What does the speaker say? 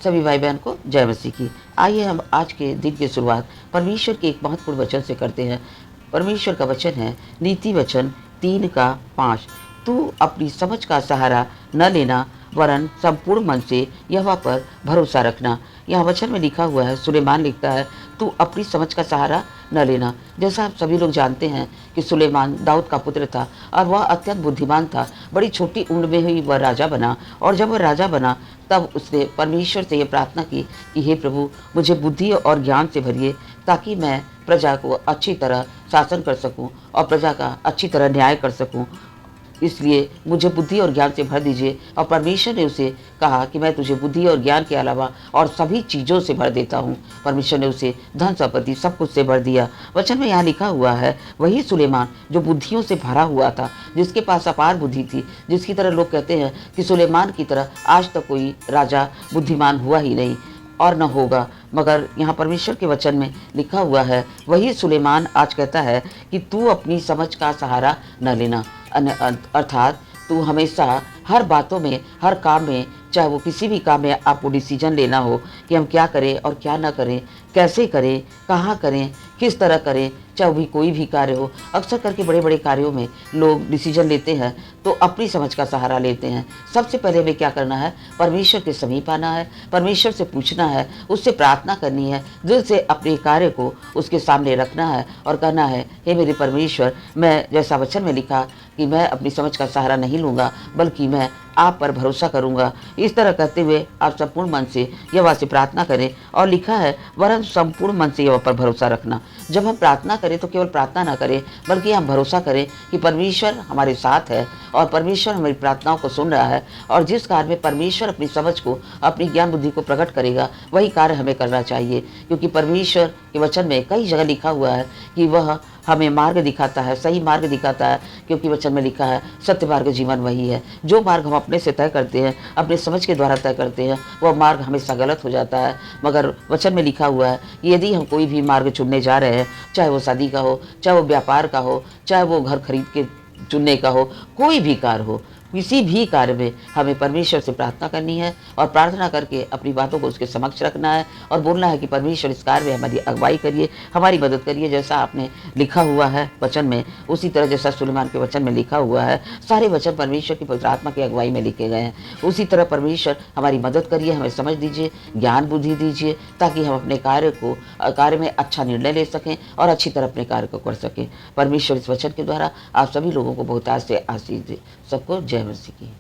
सभी भाई बहन को जय मसीह की। आइए हम आज के दिन की शुरुआत परमेश्वर के एक महत्वपूर्ण वचन से करते हैं। परमेश्वर का वचन है नीति वचन 3:5। तू अपनी समझ का सहारा न लेना वरन संपूर्ण मन से यहोवा पर भरोसा रखना। यहाँ वचन में लिखा हुआ है, सुलेमान लिखता है, तू अपनी समझ का सहारा न लेना। जैसा आप सभी लोग जानते हैं कि सुलेमान दाऊद का पुत्र था और वह अत्यंत बुद्धिमान था। बड़ी छोटी उम्र में ही वह राजा बना, और जब वह राजा बना तब उसने परमेश्वर से ये प्रार्थना की कि हे प्रभु, मुझे बुद्धि और ज्ञान से भरिए ताकि मैं प्रजा को अच्छी तरह शासन कर सकूं और प्रजा का अच्छी तरह न्याय कर सकूं। इसलिए मुझे बुद्धि और ज्ञान से भर दीजिए। और परमेश्वर ने उसे कहा कि मैं तुझे बुद्धि और ज्ञान के अलावा और सभी चीज़ों से भर देता हूँ। परमेश्वर ने उसे धन संपत्ति सब कुछ से भर दिया। वचन में यहाँ लिखा हुआ है, वही सुलेमान जो बुद्धियों से भरा हुआ था, जिसके पास अपार बुद्धि थी, जिसकी तरह लोग कहते हैं कि सुलेमान की तरह आज तक कोई राजा बुद्धिमान हुआ ही नहीं और न होगा। मगर यहाँ परमेश्वर के वचन में लिखा हुआ है, वही सुलेमान आज कहता है कि तू अपनी समझ का सहारा न लेना। अर्थात तू हमेशा हर बातों में, हर काम में, चाहे वो किसी भी काम में आपको डिसीजन लेना हो कि हम क्या करें और क्या ना करें, कैसे करें, कहाँ करें, किस तरह करें, चाहे भी कोई भी कार्य हो। अक्सर करके बड़े बड़े कार्यों में लोग डिसीजन लेते हैं तो अपनी समझ का सहारा लेते हैं। सबसे पहले हमें क्या करना है? परमेश्वर के समीप आना है, परमेश्वर से पूछना है, उससे प्रार्थना करनी है, दिल से अपने कार्य को उसके सामने रखना है और कहना है, हे मेरे परमेश्वर, मैं जैसा वचन में लिखा कि मैं अपनी समझ का सहारा नहीं लूँगा बल्कि मैं आप पर भरोसा करूंगा। इस तरह कहते हुए आप संपूर्ण मन से यहोवा से प्रार्थना करें। और लिखा है, वरन संपूर्ण मन से यहोवा पर भरोसा रखना। जब हम प्रार्थना करें तो केवल प्रार्थना ना करें बल्कि हम भरोसा करें कि परमेश्वर हमारे साथ है और परमेश्वर हमारी प्रार्थनाओं को सुन रहा है। और जिस कार्य में परमेश्वर अपनी समझ को, अपनी ज्ञान बुद्धि को प्रकट करेगा, वही कार्य हमें करना चाहिए। क्योंकि परमेश्वर के वचन में कई जगह लिखा हुआ है कि वह हमें मार्ग दिखाता है, सही मार्ग दिखाता है। क्योंकि वचन में लिखा है, सत्य मार्ग जीवन वही है। जो मार्ग हम अपने से तय करते हैं, अपने समझ के द्वारा तय करते हैं, वह मार्ग हमेशा गलत हो जाता है। मगर वचन में लिखा हुआ है, यदि हम कोई भी मार्ग चुनने जा रहे हैं, चाहे वो शादी का हो, चाहे वो व्यापार का हो, चाहे वो घर खरीद के चुनने का हो, कोई भी कार्य हो, किसी भी कार्य में हमें परमेश्वर से प्रार्थना करनी है और प्रार्थना करके अपनी बातों को उसके समक्ष रखना है और बोलना है कि परमेश्वर इस कार्य में हमारी अगुवाई करिए, हमारी मदद करिए। जैसा आपने लिखा हुआ है वचन में, उसी तरह जैसा सुलेमान के वचन में लिखा हुआ है, सारे वचन परमेश्वर की पवित्र आत्मा की अगुवाई में लिखे गए हैं। उसी तरह परमेश्वर हमारी मदद करिए, हमें समझ दीजिए, ज्ञान बुद्धि दीजिए, ताकि हम अपने कार्य में अच्छा निर्णय ले सकें और अच्छी तरह अपने कार्य को कर सकें। परमेश्वर इस वचन के द्वारा आप सभी लोगों को बहुतायत से आशीष दे। सबको जय मसीह की।